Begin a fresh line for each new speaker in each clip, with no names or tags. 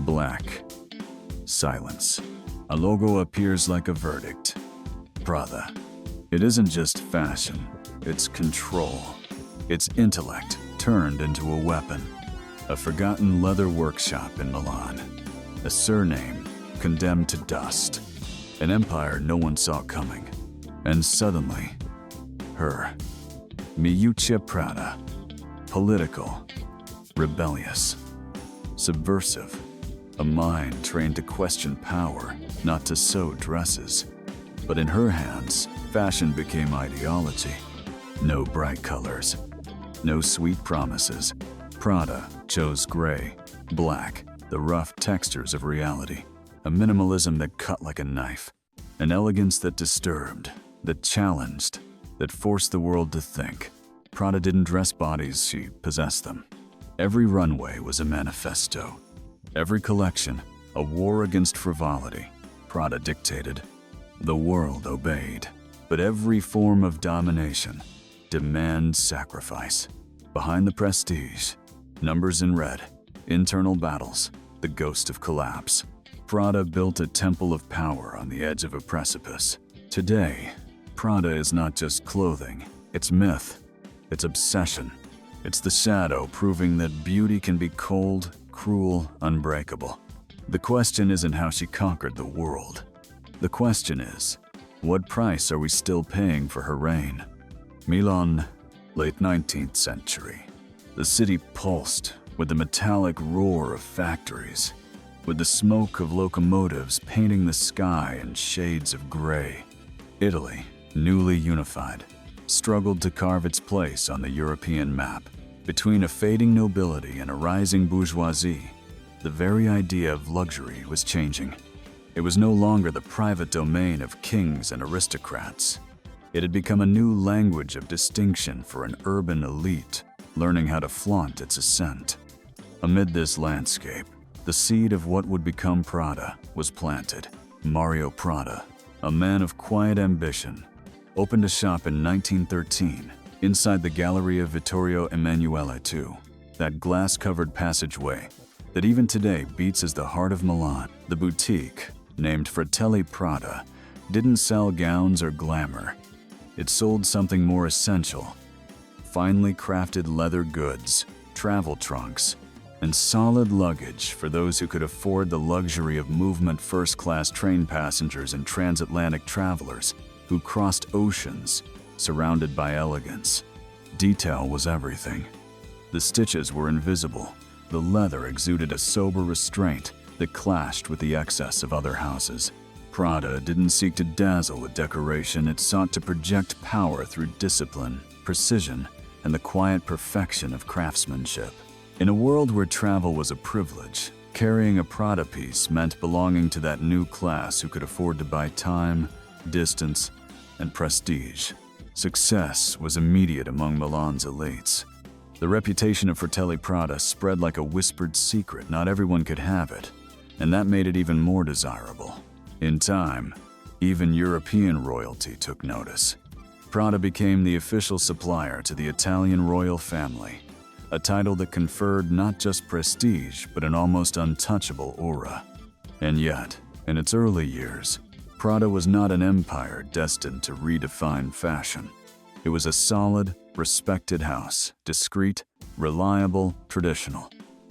Black. Silence. A logo appears like a verdict. Prada. It isn't just fashion, it's control. It's intellect turned into a weapon. A forgotten leather workshop in Milan. A surname condemned to dust. An empire no one saw coming. And suddenly, her. Miuccia Prada. Political. Rebellious. Subversive. A mind trained to question power, not to sew dresses. But in her hands, fashion became ideology. No bright colors. No sweet promises. Prada chose gray, black, the rough textures of reality. A minimalism that cut like a knife. An elegance that disturbed, that challenged, that forced the world to think. Prada didn't dress bodies, she possessed them. Every runway was a manifesto. Every collection, a war against frivolity. Prada dictated. The world obeyed. But every form of domination demands sacrifice. Behind the prestige, numbers in red, internal battles, the ghost of collapse. Prada built a temple of power on the edge of a precipice. Today, Prada is not just clothing, it's myth, it's obsession. It's the shadow proving that beauty can be cold, cruel, unbreakable. The question isn't how she conquered the world. The question is, what price are we still paying for her reign? Milan, late 19th century. The city pulsed with the metallic roar of factories, with the smoke of locomotives painting the sky in shades of gray. Italy, newly unified, struggled to carve its place on the European map. Between a fading nobility and a rising bourgeoisie, the very idea of luxury was changing. It was no longer the private domain of kings and aristocrats. It had become a new language of distinction for an urban elite, learning how to flaunt its ascent. Amid this landscape, the seed of what would become Prada was planted. Mario Prada, a man of quiet ambition, opened a shop in 1913 inside the Galleria Vittorio Emanuele II, that glass-covered passageway that even today beats as the heart of Milan. The boutique, named Fratelli Prada, didn't sell gowns or glamour. It sold something more essential: finely crafted leather goods, travel trunks, and solid luggage for those who could afford the luxury of movement first-class train passengers and transatlantic travelers who crossed oceans surrounded by elegance. Detail was everything. The stitches were invisible. The leather exuded a sober restraint that clashed with the excess of other houses. Prada didn't seek to dazzle with decoration, it sought to project power through discipline, precision, and the quiet perfection of craftsmanship. In a world where travel was a privilege, carrying a Prada piece meant belonging to that new class who could afford to buy time, distance, and prestige. Success was immediate among Milan's elites. The reputation of Fratelli Prada spread like a whispered secret. Not everyone could have it, and that made it even more desirable. In time, even European royalty took notice. Prada became the official supplier to the Italian royal family, a title that conferred not just prestige, but an almost untouchable aura. And yet, in its early years, Prada was not an empire destined to redefine fashion. It was a solid, respected house, discreet, reliable, traditional.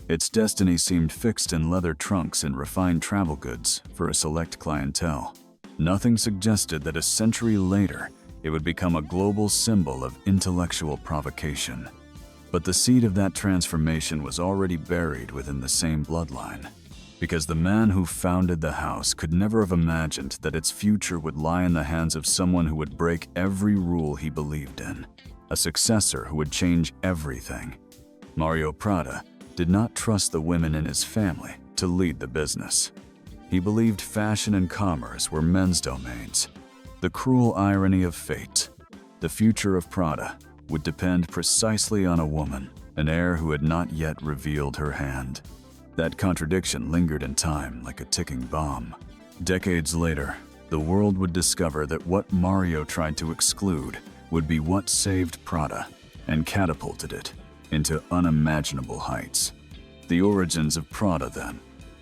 Its destiny seemed fixed in leather trunks and refined travel goods for a select clientele. Nothing suggested that a century later, it would become a global symbol of intellectual provocation. But the seed of that transformation was already buried within the same bloodline. Because the man who founded the house could never have imagined that its future would lie in the hands of someone who would break every rule he believed in, a successor who would change everything. Mario Prada did not trust the women in his family to lead the business. He believed fashion and commerce were men's domains. The cruel irony of fate. The future of Prada would depend precisely on a woman, an heir who had not yet revealed her hand. That contradiction lingered in time like a ticking bomb. Decades later, the world would discover that what Mario tried to exclude would be what saved Prada and catapulted it into unimaginable heights. The origins of Prada, then,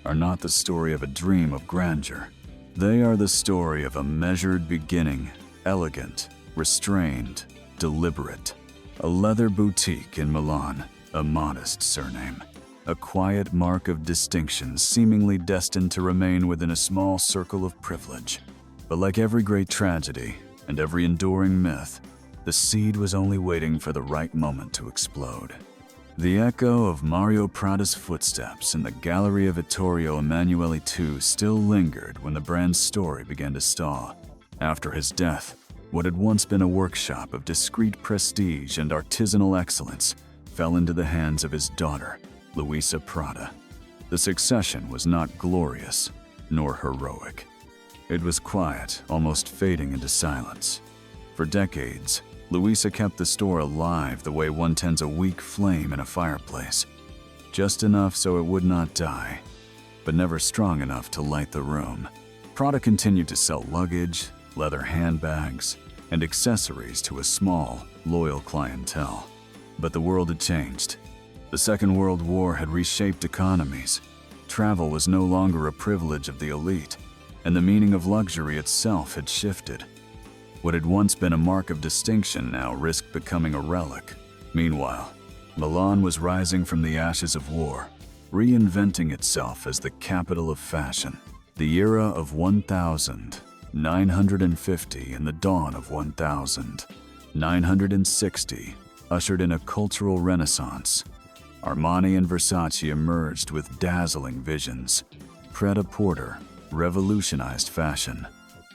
are not the story of a dream of grandeur. They are the story of a measured beginning, elegant, restrained, deliberate. A leather boutique in Milan, a modest surname. A quiet mark of distinction seemingly destined to remain within a small circle of privilege. But like every great tragedy and every enduring myth, the seed was only waiting for the right moment to explode. The echo of Mario Prada's footsteps in the Galleria Vittorio Emanuele II still lingered when the brand's story began to stall. After his death, what had once been a workshop of discreet prestige and artisanal excellence fell into the hands of his daughter, Miuccia Prada. The succession was not glorious, nor heroic. It was quiet, almost fading into silence. For decades, Miuccia kept the store alive the way one tends a weak flame in a fireplace. Just enough so it would not die, but never strong enough to light the room. Prada continued to sell luggage, leather handbags, and accessories to a small, loyal clientele. But the world had changed. The Second World War had reshaped economies. Travel was no longer a privilege of the elite, and the meaning of luxury itself had shifted. What had once been a mark of distinction now risked becoming a relic. Meanwhile, Milan was rising from the ashes of war, reinventing itself as the capital of fashion. The era of 1950 and the dawn of 1960 ushered in a cultural renaissance. Armani and Versace emerged with dazzling visions. Prada revolutionized fashion.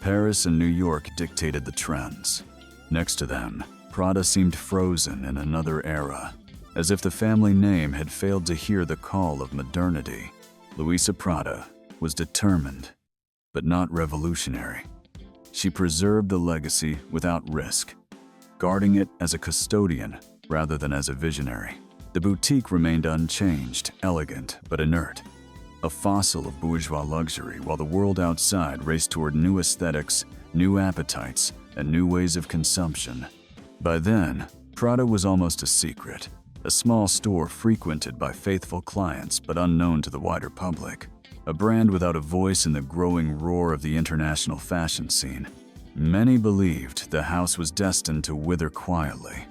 Paris and New York dictated the trends. Next to them, Prada seemed frozen in another era, as if the family name had failed to hear the call of modernity. Miuccia Prada was determined, but not revolutionary. She preserved the legacy without risk, guarding it as a custodian rather than as a visionary. The boutique remained unchanged, elegant, but inert. A fossil of bourgeois luxury, while the world outside raced toward new aesthetics, new appetites, and new ways of consumption. By then, Prada was almost a secret, a small store frequented by faithful clients but unknown to the wider public. A brand without a voice in the growing roar of the international fashion scene. Many believed the house was destined to wither quietly,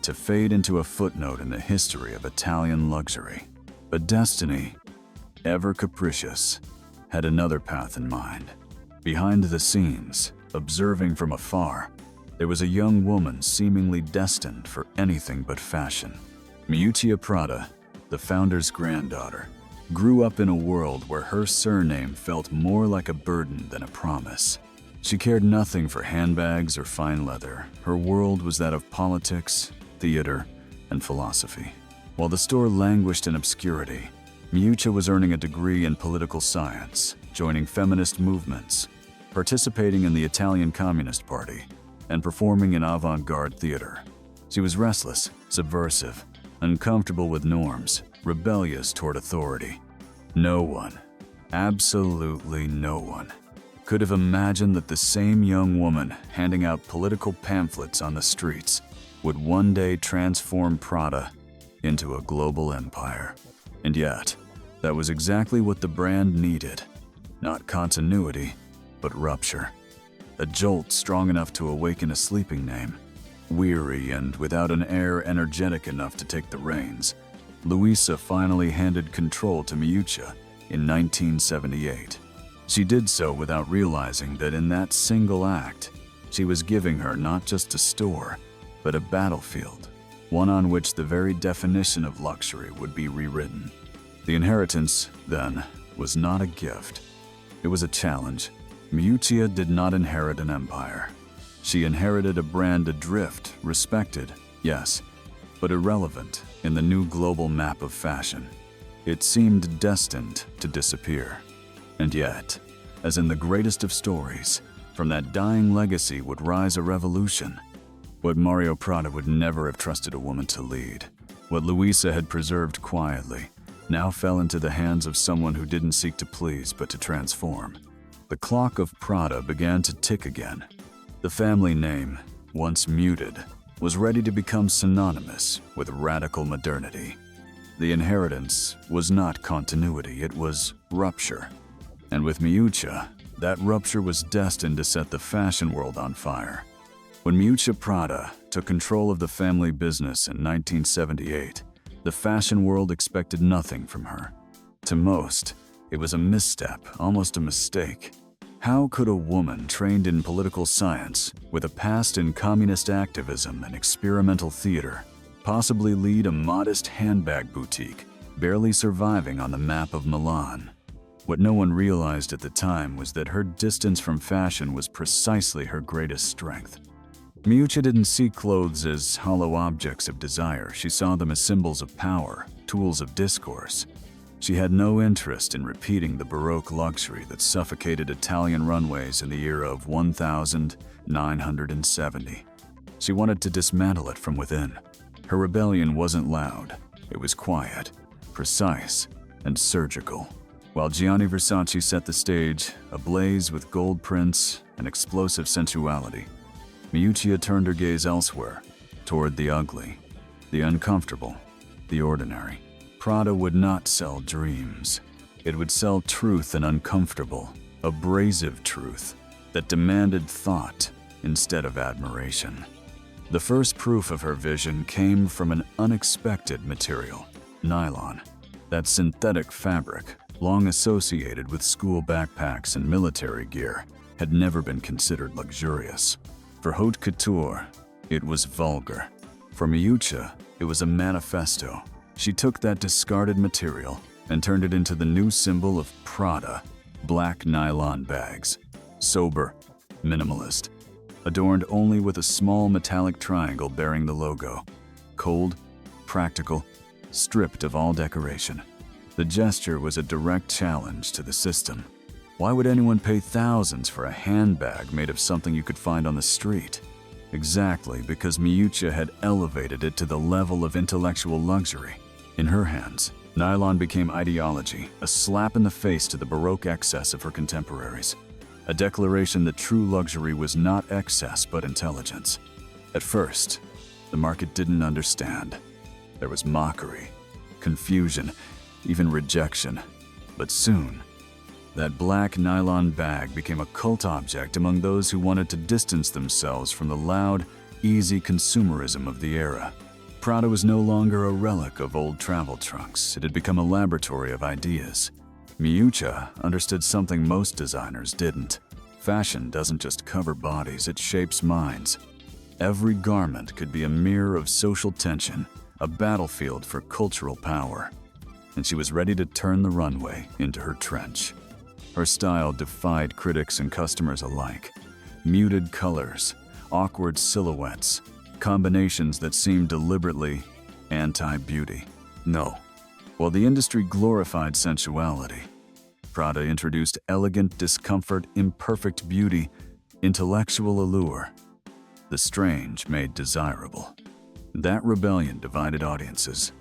to fade into a footnote in the history of Italian luxury. But destiny, ever capricious, had another path in mind. Behind the scenes, observing from afar, there was a young woman seemingly destined for anything but fashion. Miuccia Prada, the founder's granddaughter, grew up in a world where her surname felt more like a burden than a promise. She cared nothing for handbags or fine leather. Her world was that of politics, theater, and philosophy. While the store languished in obscurity, Miuccia was earning a degree in political science, joining feminist movements, participating in the Italian Communist Party, and performing in avant-garde theater. She was restless, subversive, uncomfortable with norms, rebellious toward authority. No one, absolutely no one, could have imagined that the same young woman handing out political pamphlets on the streets would one day transform Prada into a global empire. And yet, that was exactly what the brand needed. Not continuity, but rupture. A jolt strong enough to awaken a sleeping name. Weary and without an air energetic enough to take the reins, Miuccia finally handed control to Miuccia in 1978. She did so without realizing that in that single act, she was giving her not just a store, but a battlefield, one on which the very definition of luxury would be rewritten. The inheritance, then, was not a gift. It was a challenge. Miuccia did not inherit an empire. She inherited a brand adrift, respected, yes, but irrelevant in the new global map of fashion. It seemed destined to disappear. And yet, as in the greatest of stories, from that dying legacy would rise a revolution. What Mario Prada would never have trusted a woman to lead, what Miuccia had preserved quietly, now fell into the hands of someone who didn't seek to please but to transform. The clock of Prada began to tick again. The family name, once muted, was ready to become synonymous with radical modernity. The inheritance was not continuity, it was rupture. And with Miuccia, that rupture was destined to set the fashion world on fire. When Miuccia Prada took control of the family business in 1978, the fashion world expected nothing from her. To most, it was a misstep, almost a mistake. How could a woman trained in political science, with a past in communist activism and experimental theater, possibly lead a modest handbag boutique, barely surviving on the map of Milan? What no one realized at the time was that her distance from fashion was precisely her greatest strength. Miuccia didn't see clothes as hollow objects of desire. She saw them as symbols of power, tools of discourse. She had no interest in repeating the Baroque luxury that suffocated Italian runways in the year of 1970. She wanted to dismantle it from within. Her rebellion wasn't loud. It was quiet, precise, and surgical. While Gianni Versace set the stage, ablaze with gold prints and explosive sensuality, Miuccia turned her gaze elsewhere, toward the ugly, the uncomfortable, the ordinary. Prada would not sell dreams. It would sell truth and uncomfortable, abrasive truth that demanded thought instead of admiration. The first proof of her vision came from an unexpected material, nylon. That synthetic fabric, long associated with school backpacks and military gear, had never been considered luxurious. For haute couture, it was vulgar. For Miuccia, it was a manifesto. She took that discarded material and turned it into the new symbol of Prada, black nylon bags. Sober, minimalist, adorned only with a small metallic triangle bearing the logo. Cold, practical, stripped of all decoration. The gesture was a direct challenge to the system. Why would anyone pay thousands for a handbag made of something you could find on the street? Exactly because Miuccia had elevated it to the level of intellectual luxury. In her hands, nylon became ideology, a slap in the face to the Baroque excess of her contemporaries. A declaration that true luxury was not excess but intelligence. At first, the market didn't understand. There was mockery, confusion, even rejection. But soon, that black nylon bag became a cult object among those who wanted to distance themselves from the loud, easy consumerism of the era. Prada was no longer a relic of old travel trunks. It had become a laboratory of ideas. Miuccia understood something most designers didn't. Fashion doesn't just cover bodies, it shapes minds. Every garment could be a mirror of social tension, a battlefield for cultural power. And she was ready to turn the runway into her trench. Her style defied critics and customers alike. Muted colors, awkward silhouettes, combinations that seemed deliberately anti-beauty. No. While the industry glorified sensuality, Prada introduced elegant discomfort, imperfect beauty, intellectual allure. The strange made desirable. That rebellion divided audiences.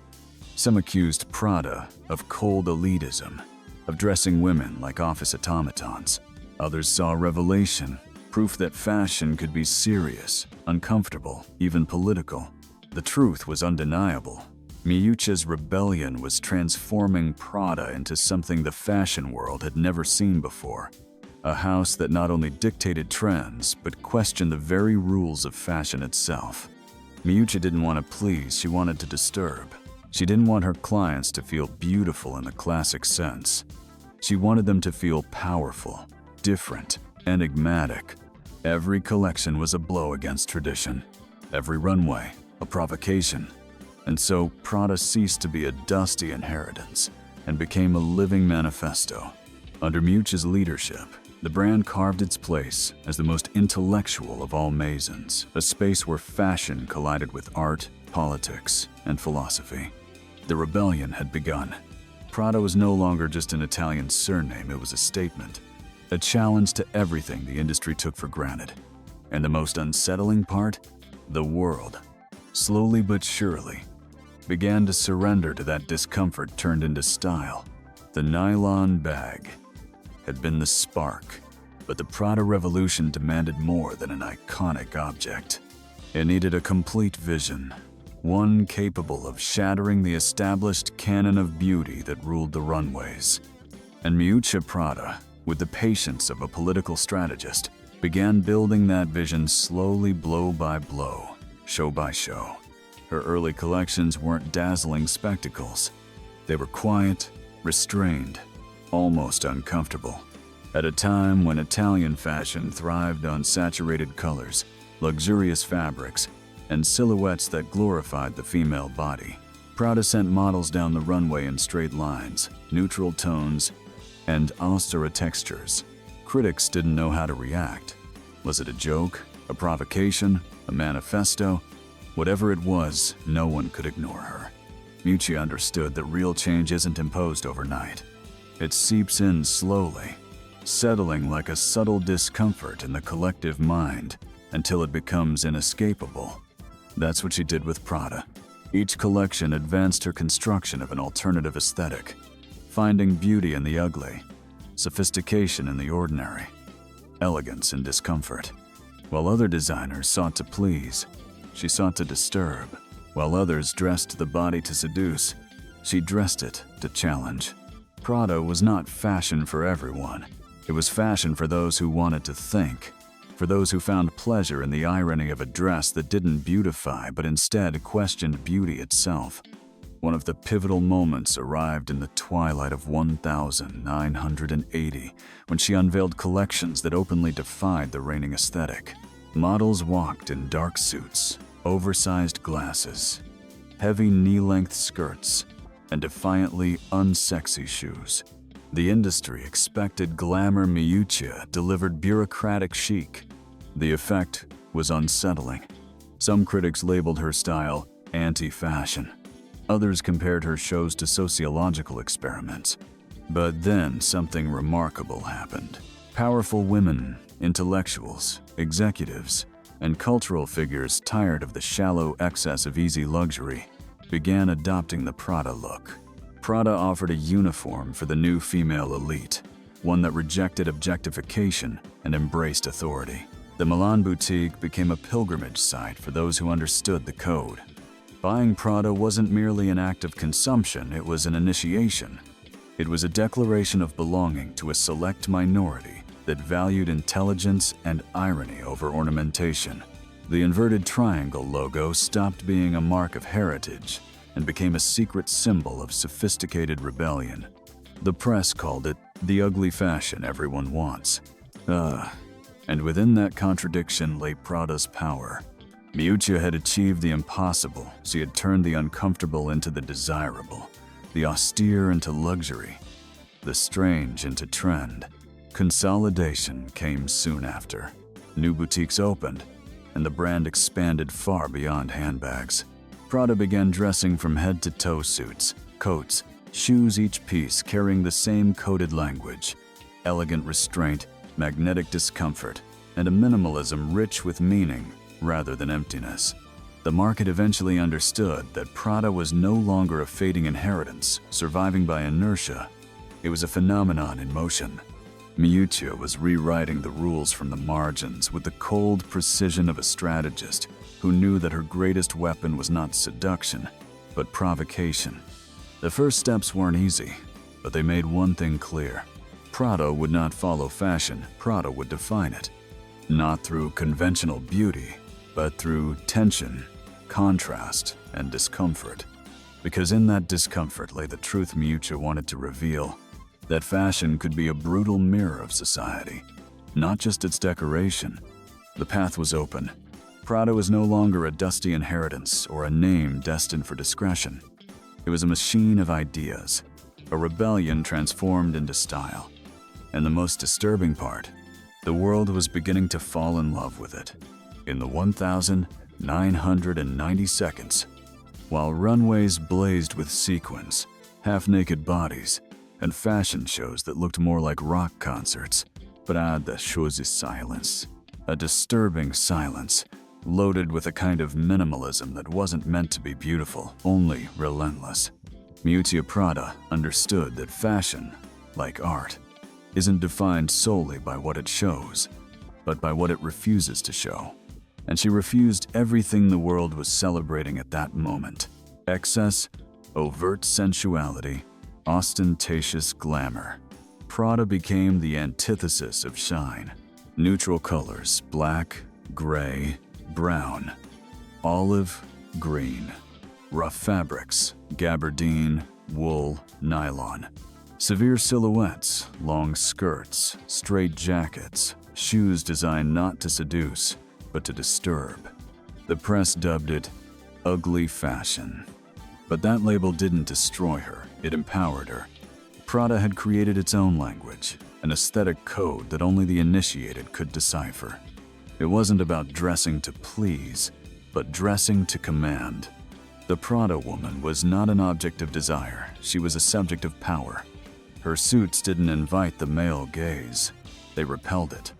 Some accused Prada of cold elitism, of dressing women like office automatons. Others saw revelation, proof that fashion could be serious, uncomfortable, even political. The truth was undeniable. Miuccia's rebellion was transforming Prada into something the fashion world had never seen before. A house that not only dictated trends, but questioned the very rules of fashion itself. Miuccia didn't want to please, she wanted to disturb. She didn't want her clients to feel beautiful in the classic sense. She wanted them to feel powerful, different, enigmatic. Every collection was a blow against tradition. Every runway, a provocation. And so Prada ceased to be a dusty inheritance and became a living manifesto. Under Miuccia's leadership, the brand carved its place as the most intellectual of all maisons, a space where fashion collided with art, politics, and philosophy. The rebellion had begun. Prada was no longer just an Italian surname, it was a statement. A challenge to everything the industry took for granted. And the most unsettling part? The world, slowly but surely, began to surrender to that discomfort turned into style. The nylon bag had been the spark, but the Prada Revolution demanded more than an iconic object. It needed a complete vision, one capable of shattering the established canon of beauty that ruled the runways. And Miuccia Prada, with the patience of a political strategist, began building that vision slowly, blow by blow, show by show. Her early collections weren't dazzling spectacles. They were quiet, restrained, almost uncomfortable. At a time when Italian fashion thrived on saturated colors, luxurious fabrics, and silhouettes that glorified the female body, Prada sent models down the runway in straight lines, neutral tones, and austere textures. Critics didn't know how to react. Was it a joke, a provocation, a manifesto? Whatever it was, no one could ignore her. Miuccia understood that real change isn't imposed overnight. It seeps in slowly, settling like a subtle discomfort in the collective mind until it becomes inescapable. That's what she did with Prada. Each collection advanced her construction of an alternative aesthetic, finding beauty in the ugly, sophistication in the ordinary, elegance in discomfort. While other designers sought to please, she sought to disturb. While others dressed the body to seduce, she dressed it to challenge. Prada was not fashion for everyone. It was fashion for those who wanted to think, for those who found pleasure in the irony of a dress that didn't beautify but instead questioned beauty itself. One of the pivotal moments arrived in the twilight of 1980, when she unveiled collections that openly defied the reigning aesthetic. Models walked in dark suits, oversized glasses, heavy knee-length skirts, and defiantly unsexy shoes. The industry expected glamour. Miuccia delivered bureaucratic chic. The effect was unsettling. Some critics labeled her style anti-fashion. Others compared her shows to sociological experiments. But then something remarkable happened. Powerful women, intellectuals, executives, and cultural figures tired of the shallow excess of easy luxury began adopting the Prada look. Prada offered a uniform for the new female elite, one that rejected objectification and embraced authority. The Milan boutique became a pilgrimage site for those who understood the code. Buying Prada wasn't merely an act of consumption, it was an initiation. It was a declaration of belonging to a select minority that valued intelligence and irony over ornamentation. The inverted triangle logo stopped being a mark of heritage and became a secret symbol of sophisticated rebellion. The press called it the ugly fashion everyone wants. And within that contradiction lay Prada's power. Miuccia had achieved the impossible. She had turned the uncomfortable into the desirable, the austere into luxury, the strange into trend. Consolidation came soon after. New boutiques opened, and the brand expanded far beyond handbags. Prada began dressing from head to toe suits, coats, shoes, each piece carrying the same coded language, elegant restraint, magnetic discomfort, and a minimalism rich with meaning rather than emptiness. The market eventually understood that Prada was no longer a fading inheritance, surviving by inertia. It was a phenomenon in motion. Miuccia was rewriting the rules from the margins with the cold precision of a strategist who knew that her greatest weapon was not seduction, but provocation. The first steps weren't easy, but they made one thing clear. Prada would not follow fashion, Prada would define it. Not through conventional beauty, but through tension, contrast, and discomfort. Because in that discomfort lay the truth Miuccia wanted to reveal, that fashion could be a brutal mirror of society, not just its decoration. The path was open. Prada was no longer a dusty inheritance or a name destined for discretion. It was a machine of ideas, a rebellion transformed into style. And the most disturbing part, the world was beginning to fall in love with it. In the 1,990 seconds, while runways blazed with sequins, half-naked bodies, and fashion shows that looked more like rock concerts, Prada chose silence, a disturbing silence, loaded with a kind of minimalism that wasn't meant to be beautiful, only relentless. Miuccia Prada understood that fashion, like art, isn't defined solely by what it shows, but by what it refuses to show. and she refused everything the world was celebrating at that moment. Excess, overt sensuality, ostentatious glamour. Prada became the antithesis of shine. Neutral colors, black, gray, brown, olive, green. Rough fabrics, gabardine, wool, nylon. Severe silhouettes, long skirts, straight jackets, shoes designed not to seduce, but to disturb. The press dubbed it ugly fashion. But that label didn't destroy her, it empowered her. Prada had created its own language, an aesthetic code that only the initiated could decipher. It wasn't about dressing to please, but dressing to command. The Prada woman was not an object of desire, she was a subject of power. Her suits didn't invite the male gaze, they repelled it.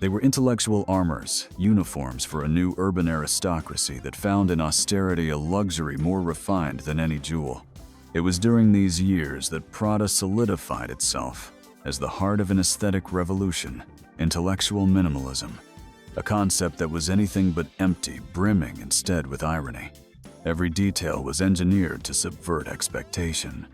They were intellectual armors, uniforms for a new urban aristocracy that found in austerity a luxury more refined than any jewel. It was during these years that Prada solidified itself as the heart of an aesthetic revolution, intellectual minimalism, a concept that was anything but empty, brimming instead with irony. Every detail was engineered to subvert expectation.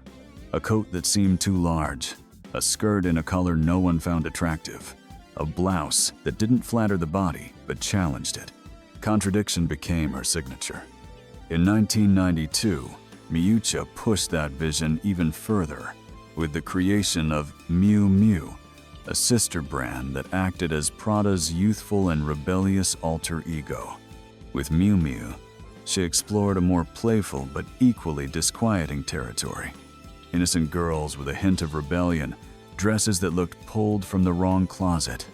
A coat that seemed too large, a skirt in a color no one found attractive, a blouse that didn't flatter the body but challenged it. Contradiction became her signature. In 1992, Miuccia pushed that vision even further with the creation of Miumiu, a sister brand that acted as Prada's youthful and rebellious alter ego. With Miumiu, she explored a more playful but equally disquieting territory. Innocent girls with a hint of rebellion, dresses that looked pulled from the wrong closet,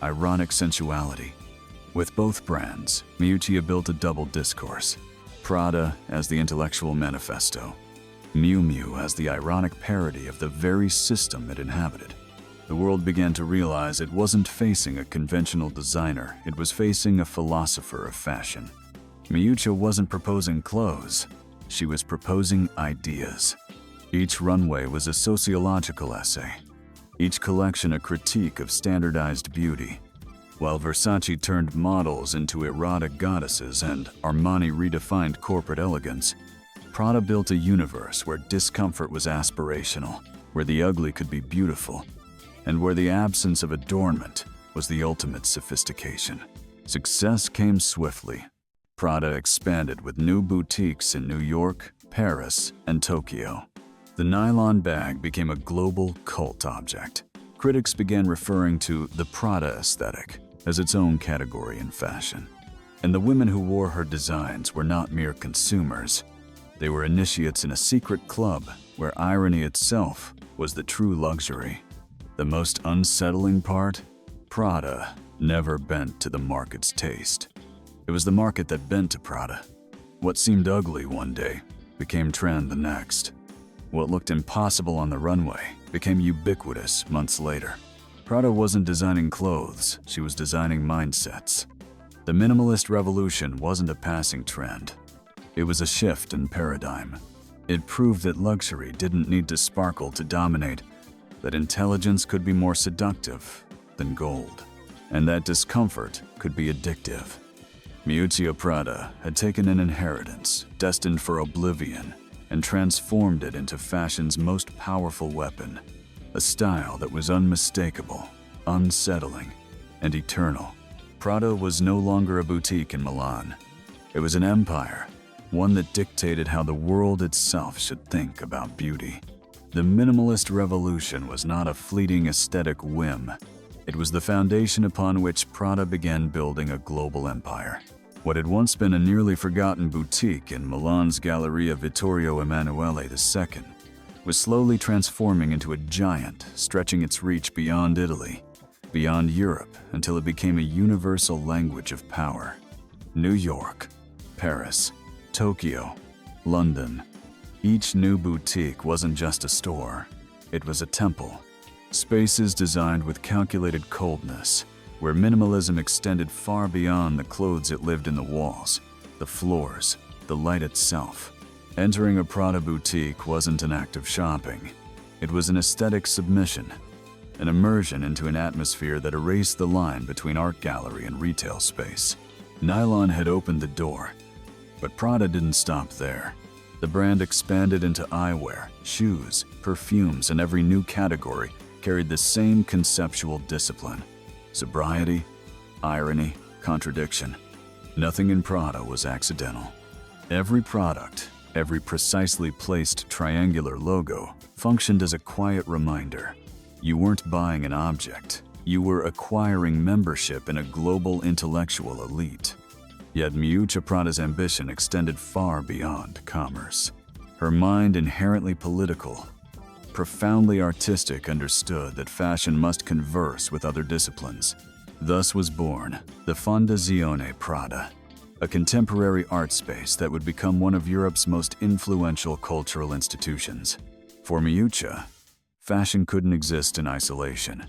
ironic sensuality. With both brands, Miuccia built a double discourse. Prada as the intellectual manifesto, Miumiu as the ironic parody of the very system it inhabited. The world began to realize it wasn't facing a conventional designer, it was facing a philosopher of fashion. Miuccia wasn't proposing clothes, she was proposing ideas. Each runway was a sociological essay, each collection a critique of standardized beauty. While Versace turned models into erotic goddesses and Armani redefined corporate elegance, Prada built a universe where discomfort was aspirational, where the ugly could be beautiful, and where the absence of adornment was the ultimate sophistication. Success came swiftly. Prada expanded with new boutiques in New York, Paris, and Tokyo. The nylon bag became a global cult object. Critics began referring to the Prada aesthetic as its own category in fashion. And the women who wore her designs were not mere consumers. They were initiates in a secret club where irony itself was the true luxury. The most unsettling part? Prada never bent to the market's taste. It was the market that bent to Prada. What seemed ugly one day became trend the next. What looked impossible on the runway became ubiquitous months later. Prada wasn't designing clothes, she was designing mindsets. The minimalist revolution wasn't a passing trend. It was a shift in paradigm. It proved that luxury didn't need to sparkle to dominate, that intelligence could be more seductive than gold, and that discomfort could be addictive. Miuccia Prada had taken an inheritance destined for oblivion and transformed it into fashion's most powerful weapon, a style that was unmistakable, unsettling, and eternal. Prada was no longer a boutique in Milan. It was an empire, one that dictated how the world itself should think about beauty. The minimalist revolution was not a fleeting aesthetic whim. It was the foundation upon which Prada began building a global empire. What had once been a nearly forgotten boutique in Milan's Galleria Vittorio Emanuele II was slowly transforming into a giant, stretching its reach beyond Italy, beyond Europe, until it became a universal language of power. New York, Paris, Tokyo, London. Each new boutique wasn't just a store, it was a temple. Spaces designed with calculated coldness, where minimalism extended far beyond the clothes it lived in the walls, the floors, the light itself. Entering a Prada boutique wasn't an act of shopping. It was an aesthetic submission, an immersion into an atmosphere that erased the line between art gallery and retail space. Nylon had opened the door, but Prada didn't stop there. The brand expanded into eyewear, shoes, perfumes, and every new category carried the same conceptual discipline: sobriety, irony, contradiction. Nothing in Prada was accidental. Every product, every precisely placed triangular logo functioned as a quiet reminder. You weren't buying an object, you were acquiring membership in a global intellectual elite. Yet Miuccia Prada's ambition extended far beyond commerce. Her mind, inherently political, profoundly artistic, understood that fashion must converse with other disciplines. Thus was born the Fondazione Prada, a contemporary art space that would become one of Europe's most influential cultural institutions. For Miuccia, fashion couldn't exist in isolation.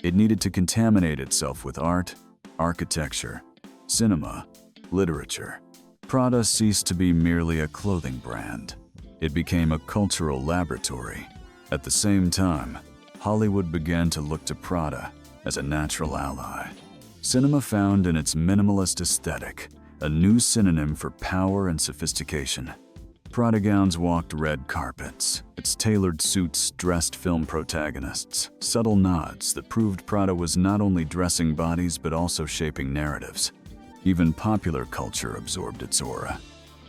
It needed to contaminate itself with art, architecture, cinema, literature. Prada ceased to be merely a clothing brand. It became a cultural laboratory. At the same time, Hollywood began to look to Prada as a natural ally. Cinema found in its minimalist aesthetic a new synonym for power and sophistication. Prada gowns walked red carpets. Its tailored suits dressed film protagonists, subtle nods that proved Prada was not only dressing bodies but also shaping narratives. Even popular culture absorbed its aura.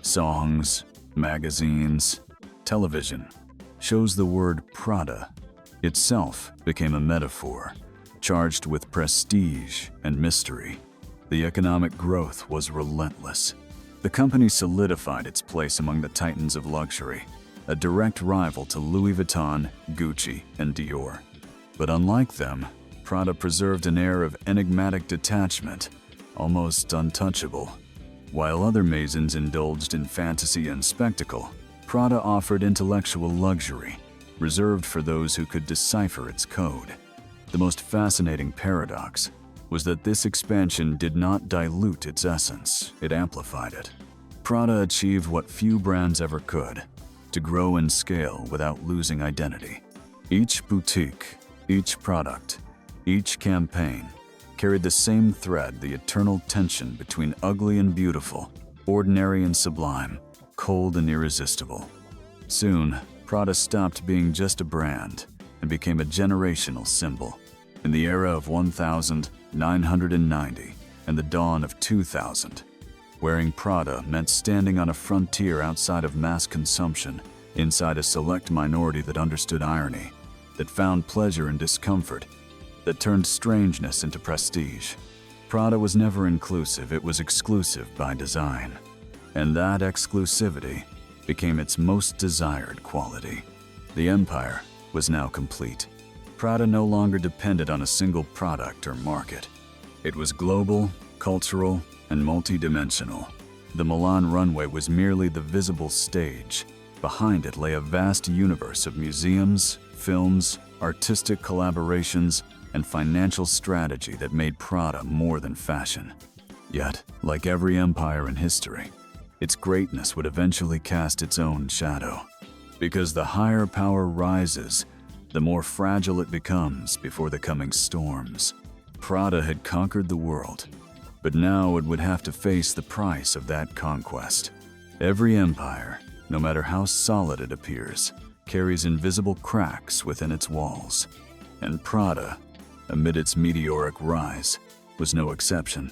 Songs, magazines, television. Shows the word Prada itself became a metaphor, charged with prestige and mystery. The economic growth was relentless. The company solidified its place among the titans of luxury, a direct rival to Louis Vuitton, Gucci, and Dior. But unlike them, Prada preserved an air of enigmatic detachment, almost untouchable. While other maisons indulged in fantasy and spectacle, Prada offered intellectual luxury, reserved for those who could decipher its code. The most fascinating paradox was that this expansion did not dilute its essence, it amplified it. Prada achieved what few brands ever could: to grow and scale without losing identity. Each boutique, each product, each campaign carried the same thread: the eternal tension between ugly and beautiful, ordinary and sublime, cold and irresistible. Soon, Prada stopped being just a brand and became a generational symbol. In the era of 1990 and the dawn of 2000, wearing Prada meant standing on a frontier outside of mass consumption, inside a select minority that understood irony, that found pleasure in discomfort, that turned strangeness into prestige. Prada was never inclusive, it was exclusive by design. And that exclusivity became its most desired quality. The empire was now complete. Prada no longer depended on a single product or market. It was global, cultural, and multidimensional. The Milan runway was merely the visible stage. Behind it lay a vast universe of museums, films, artistic collaborations, and financial strategy that made Prada more than fashion. Yet, like every empire in history, its greatness would eventually cast its own shadow. Because the higher power rises, the more fragile it becomes before the coming storms. Prada had conquered the world, but now it would have to face the price of that conquest. Every empire, no matter how solid it appears, carries invisible cracks within its walls. And Prada, amid its meteoric rise, was no exception.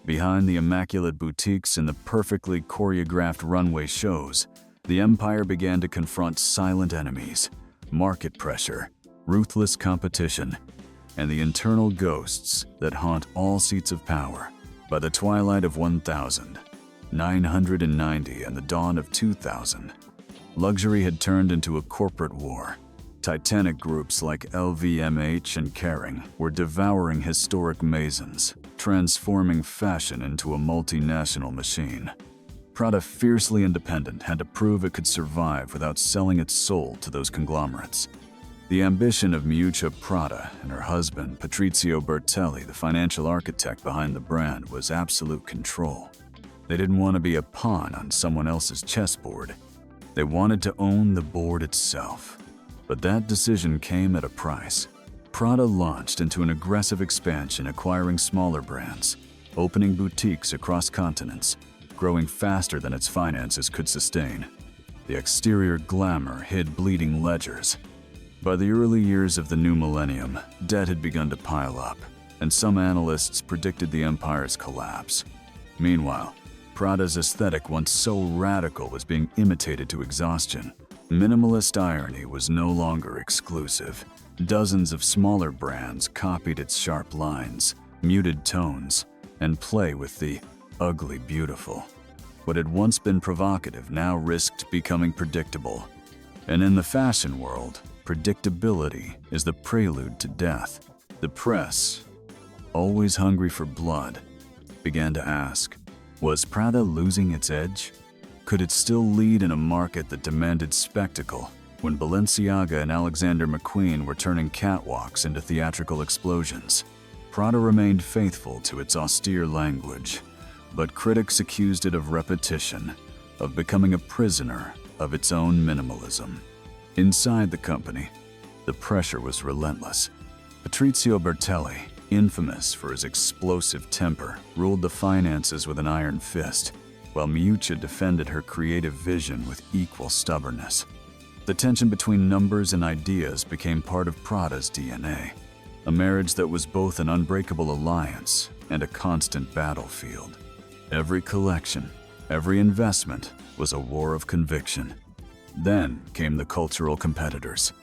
Behind the immaculate boutiques and the perfectly choreographed runway shows, the empire began to confront silent enemies: market pressure, ruthless competition, and the internal ghosts that haunt all seats of power. By the twilight of 1990 and the dawn of 2000, luxury had turned into a corporate war. Titanic groups like LVMH and Kering were devouring historic maisons, transforming fashion into a multinational machine. Prada, fiercely independent, had to prove it could survive without selling its soul to those conglomerates. The ambition of Miuccia Prada and her husband, Patrizio Bertelli, the financial architect behind the brand, was absolute control. They didn't want to be a pawn on someone else's chessboard. They wanted to own the board itself. But that decision came at a price. Prada launched into an aggressive expansion, acquiring smaller brands, opening boutiques across continents, growing faster than its finances could sustain. The exterior glamour hid bleeding ledgers. By the early years of the new millennium, debt had begun to pile up, and some analysts predicted the empire's collapse. Meanwhile, Prada's aesthetic, once so radical, was being imitated to exhaustion. Minimalist irony was no longer exclusive. Dozens of smaller brands copied its sharp lines, muted tones, and play with the ugly beautiful. What had once been provocative now risked becoming predictable. And in the fashion world, predictability is the prelude to death. The press, always hungry for blood, began to ask, was Prada losing its edge? Could it still lead in a market that demanded spectacle when Balenciaga and Alexander McQueen were turning catwalks into theatrical explosions? Prada remained faithful to its austere language, but critics accused it of repetition, of becoming a prisoner of its own minimalism. Inside the company, the pressure was relentless. Patrizio Bertelli, infamous for his explosive temper, ruled the finances with an iron fist, while Miuccia defended her creative vision with equal stubbornness. The tension between numbers and ideas became part of Prada's DNA, a marriage that was both an unbreakable alliance and a constant battlefield. Every collection, every investment was a war of conviction. Then came the cultural competitors.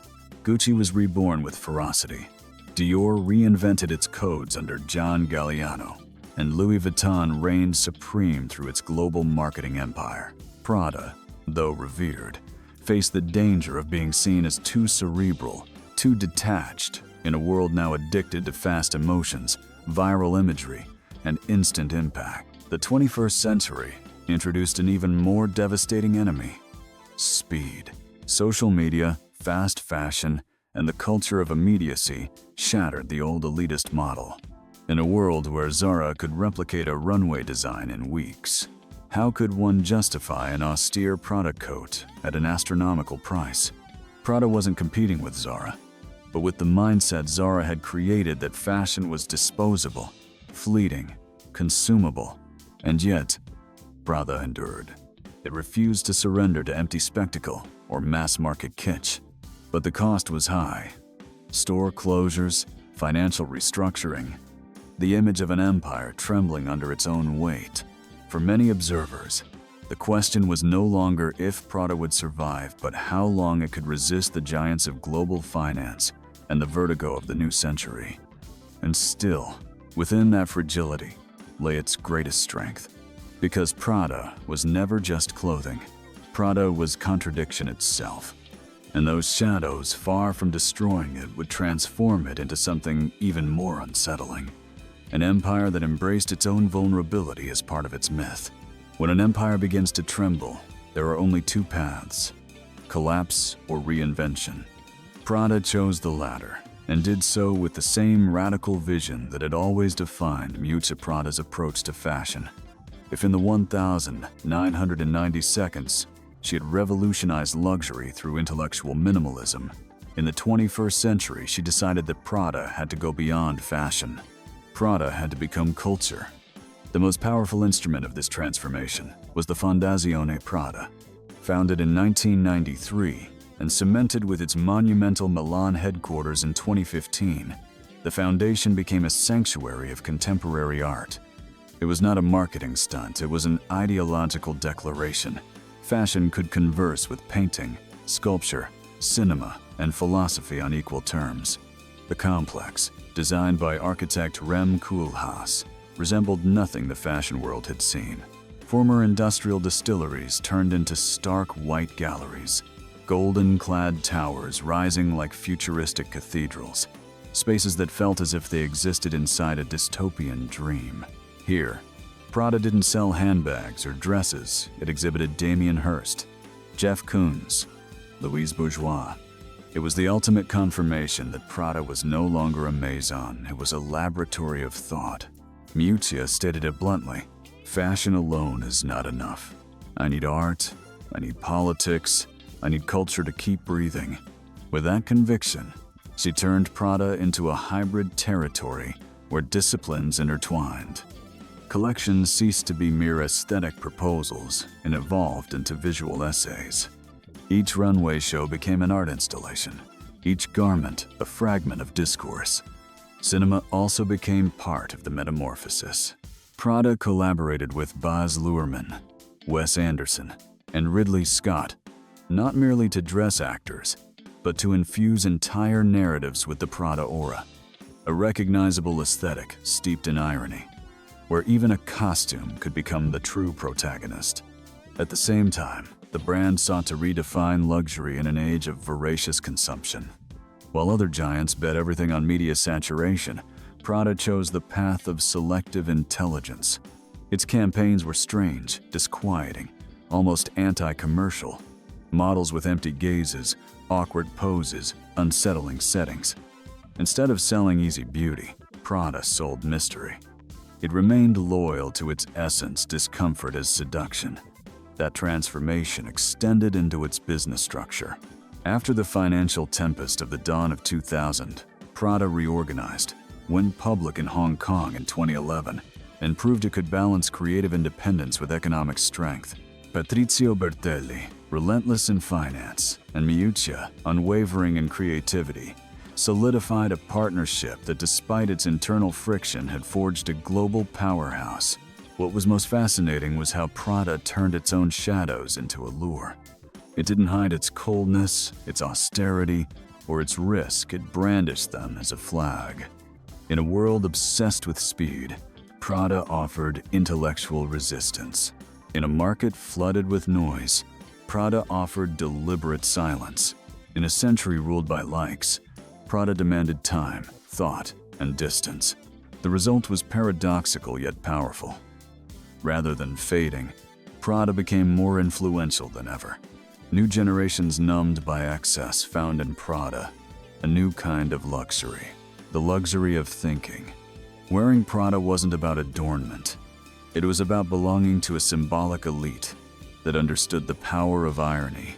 Gucci was reborn with ferocity. Dior reinvented its codes under John Galliano, and Louis Vuitton reigned supreme through its global marketing empire. Prada, though revered, faced the danger of being seen as too cerebral, too detached, in a world now addicted to fast emotions, viral imagery, and instant impact. The 21st century introduced an even more devastating enemy: speed. Social media, fast fashion, and the culture of immediacy shattered the old elitist model. In a world where Zara could replicate a runway design in weeks, how could one justify an austere Prada coat at an astronomical price? Prada wasn't competing with Zara, but with the mindset Zara had created that fashion was disposable, fleeting, consumable. And yet, Prada endured. It refused to surrender to empty spectacle or mass-market kitsch. But the cost was high. Store closures, financial restructuring, the image of an empire trembling under its own weight. For many observers, the question was no longer if Prada would survive, but how long it could resist the giants of global finance and the vertigo of the new century. And still, within that fragility lay its greatest strength. Because Prada was never just clothing. Prada was contradiction itself. And those shadows, far from destroying it, would transform it into something even more unsettling. An empire that embraced its own vulnerability as part of its myth. When an empire begins to tremble, there are only two paths: collapse or reinvention. Prada chose the latter, and did so with the same radical vision that had always defined Miuccia Prada's approach to fashion. If in the 1,990 seconds, she had revolutionized luxury through intellectual minimalism, in the 21st century she decided that Prada had to go beyond fashion. Prada had to become culture. The most powerful instrument of this transformation was the Fondazione Prada. Founded in 1993 and cemented with its monumental Milan headquarters in 2015, the foundation became a sanctuary of contemporary art. It was not a marketing stunt, it was an ideological declaration. Fashion could converse with painting, sculpture, cinema, and philosophy on equal terms. The complex, designed by architect Rem Koolhaas, resembled nothing the fashion world had seen. Former industrial distilleries turned into stark white galleries, golden-clad towers rising like futuristic cathedrals, spaces that felt as if they existed inside a dystopian dream. Here, Prada didn't sell handbags or dresses, it exhibited Damien Hirst, Jeff Koons, Louise Bourgeois. It was the ultimate confirmation that Prada was no longer a maison, it was a laboratory of thought. Miuccia stated it bluntly: fashion alone is not enough. I need art, I need politics, I need culture to keep breathing. With that conviction, she turned Prada into a hybrid territory where disciplines intertwined. Collections ceased to be mere aesthetic proposals and evolved into visual essays. Each runway show became an art installation, each garment a fragment of discourse. Cinema also became part of the metamorphosis. Prada collaborated with Baz Luhrmann, Wes Anderson, and Ridley Scott, not merely to dress actors, but to infuse entire narratives with the Prada aura, a recognizable aesthetic steeped in irony, where even a costume could become the true protagonist. At the same time, the brand sought to redefine luxury in an age of voracious consumption. While other giants bet everything on media saturation, Prada chose the path of selective intelligence. Its campaigns were strange, disquieting, almost anti-commercial. Models with empty gazes, awkward poses, unsettling settings. Instead of selling easy beauty, Prada sold mystery. It remained loyal to its essence, discomfort as seduction. That transformation extended into its business structure. After the financial tempest of the dawn of 2000, Prada reorganized, went public in Hong Kong in 2011, and proved it could balance creative independence with economic strength. Patrizio Bertelli, relentless in finance, and Miuccia, unwavering in creativity, solidified a partnership that, despite its internal friction, had forged a global powerhouse. What was most fascinating was how Prada turned its own shadows into allure. It didn't hide its coldness, its austerity, or its risk. It brandished them as a flag. In a world obsessed with speed, Prada offered intellectual resistance. In a market flooded with noise, Prada offered deliberate silence. In a century ruled by likes, Prada demanded time, thought, and distance. The result was paradoxical yet powerful. Rather than fading, Prada became more influential than ever. New generations numbed by excess found in Prada a new kind of luxury, the luxury of thinking. Wearing Prada wasn't about adornment. It was about belonging to a symbolic elite that understood the power of irony,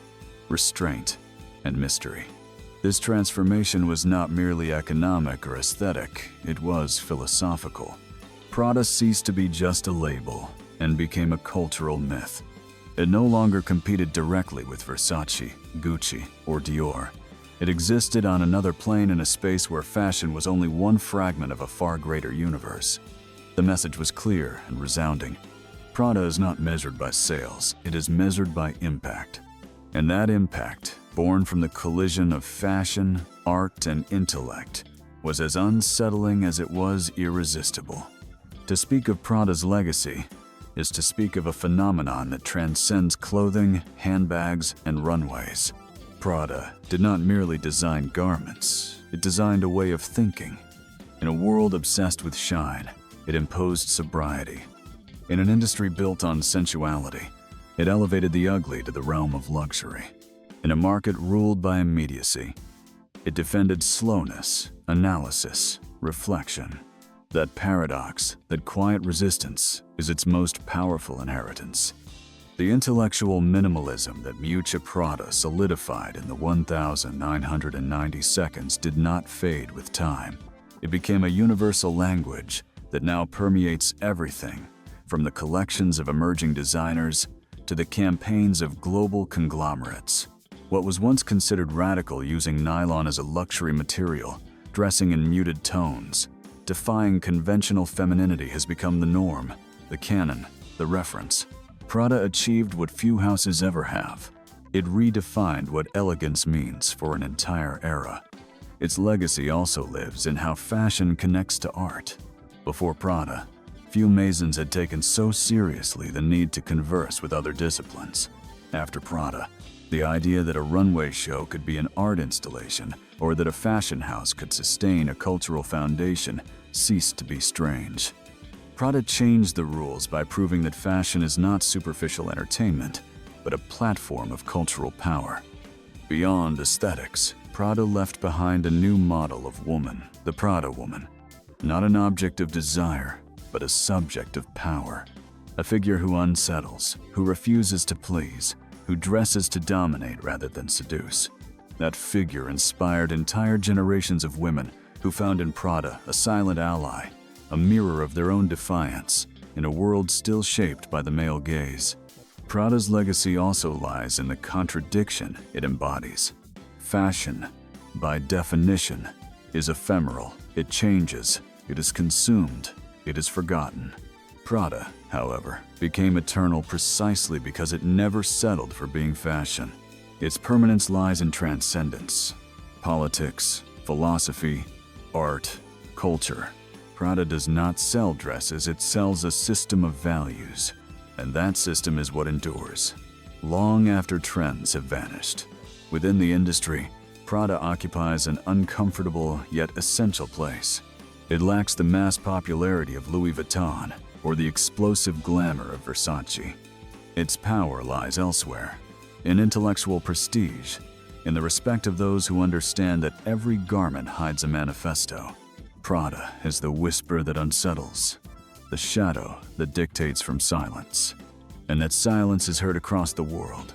restraint, and mystery. This transformation was not merely economic or aesthetic, it was philosophical. Prada ceased to be just a label and became a cultural myth. It no longer competed directly with Versace, Gucci, or Dior. It existed on another plane in a space where fashion was only one fragment of a far greater universe. The message was clear and resounding. Prada is not measured by sales, it is measured by impact. And that impact, born from the collision of fashion, art, and intellect, was as unsettling as it was irresistible. To speak of Prada's legacy is to speak of a phenomenon that transcends clothing, handbags, and runways. Prada did not merely design garments, it designed a way of thinking. In a world obsessed with shine, it imposed sobriety. In an industry built on sensuality, it elevated the ugly to the realm of luxury. In a market ruled by immediacy, it defended slowness, analysis, reflection. That paradox, that quiet resistance, is its most powerful inheritance. The intellectual minimalism that Miuccia Prada solidified in the 1,990 seconds did not fade with time. It became a universal language that now permeates everything, from the collections of emerging designers to the campaigns of global conglomerates. What was once considered radical, using nylon as a luxury material, dressing in muted tones, defying conventional femininity, has become the norm, the canon, the reference. Prada achieved what few houses ever have. It redefined what elegance means for an entire era. Its legacy also lives in how fashion connects to art. Before Prada, few Maisons had taken so seriously the need to converse with other disciplines. After Prada, the idea that a runway show could be an art installation or that a fashion house could sustain a cultural foundation ceased to be strange. Prada changed the rules by proving that fashion is not superficial entertainment, but a platform of cultural power. Beyond aesthetics, Prada left behind a new model of woman, the Prada woman. Not an object of desire, but a subject of power. A figure who unsettles, who refuses to please, who dresses to dominate rather than seduce. That figure inspired entire generations of women who found in Prada a silent ally, a mirror of their own defiance, in a world still shaped by the male gaze. Prada's legacy also lies in the contradiction it embodies. Fashion, by definition, is ephemeral. It changes, it is consumed, it is forgotten. Prada, however, became eternal precisely because it never settled for being fashion. Its permanence lies in transcendence. Politics, philosophy, art, culture. Prada does not sell dresses, it sells a system of values. And that system is what endures, long after trends have vanished. Within the industry, Prada occupies an uncomfortable yet essential place. It lacks the mass popularity of Louis Vuitton or the explosive glamour of Versace. Its power lies elsewhere, in intellectual prestige, in the respect of those who understand that every garment hides a manifesto. Prada is the whisper that unsettles, the shadow that dictates from silence, and that silence is heard across the world.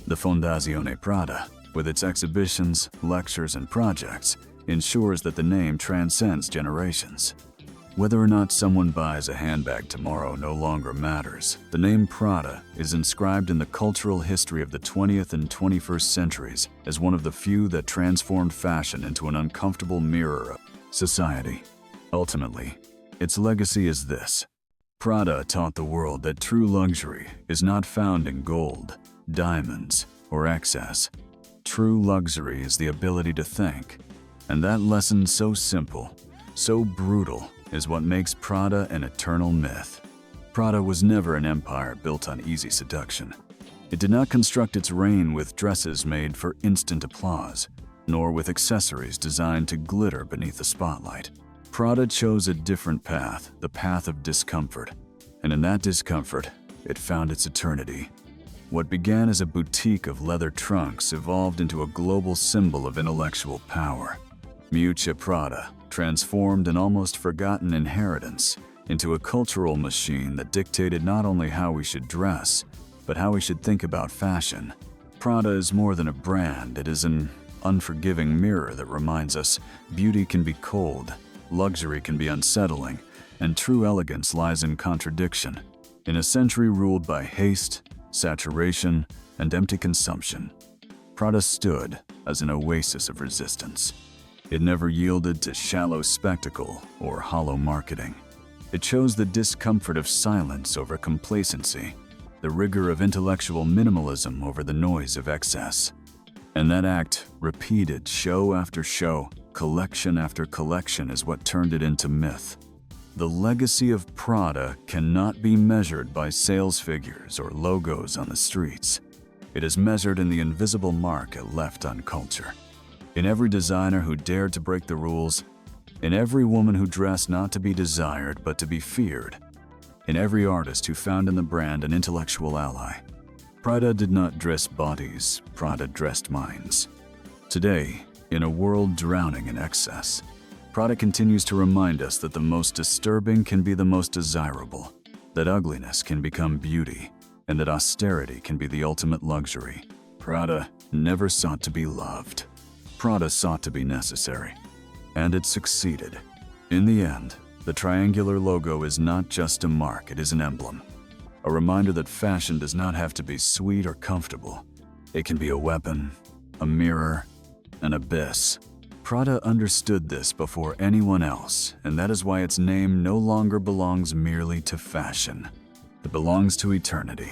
The Fondazione Prada, with its exhibitions, lectures, and projects, ensures that the name transcends generations. Whether or not someone buys a handbag tomorrow no longer matters. The name Prada is inscribed in the cultural history of the 20th and 21st centuries as one of the few that transformed fashion into an uncomfortable mirror of society. Ultimately, its legacy is this. Prada taught the world that true luxury is not found in gold, diamonds, or excess. True luxury is the ability to think. And that lesson, so simple, so brutal, is what makes Prada an eternal myth. Prada was never an empire built on easy seduction. It did not construct its reign with dresses made for instant applause, nor with accessories designed to glitter beneath the spotlight. Prada chose a different path, the path of discomfort. And in that discomfort, it found its eternity. What began as a boutique of leather trunks evolved into a global symbol of intellectual power. Miuccia Prada transformed an almost forgotten inheritance into a cultural machine that dictated not only how we should dress, but how we should think about fashion. Prada is more than a brand, it is an unforgiving mirror that reminds us beauty can be cold, luxury can be unsettling, and true elegance lies in contradiction. In a century ruled by haste, saturation, and empty consumption, Prada stood as an oasis of resistance. It never yielded to shallow spectacle or hollow marketing. It chose the discomfort of silence over complacency, the rigor of intellectual minimalism over the noise of excess. And that act, repeated show after show, collection after collection, is what turned it into myth. The legacy of Prada cannot be measured by sales figures or logos on the streets. It is measured in the invisible mark it left on culture. In every designer who dared to break the rules, in every woman who dressed not to be desired but to be feared, in every artist who found in the brand an intellectual ally. Prada did not dress bodies, Prada dressed minds. Today, in a world drowning in excess, Prada continues to remind us that the most disturbing can be the most desirable, that ugliness can become beauty, and that austerity can be the ultimate luxury. Prada never sought to be loved. Prada sought to be necessary, and it succeeded. In the end, the triangular logo is not just a mark, it is an emblem. A reminder that fashion does not have to be sweet or comfortable. It can be a weapon, a mirror, an abyss. Prada understood this before anyone else, and that is why its name no longer belongs merely to fashion. It belongs to eternity.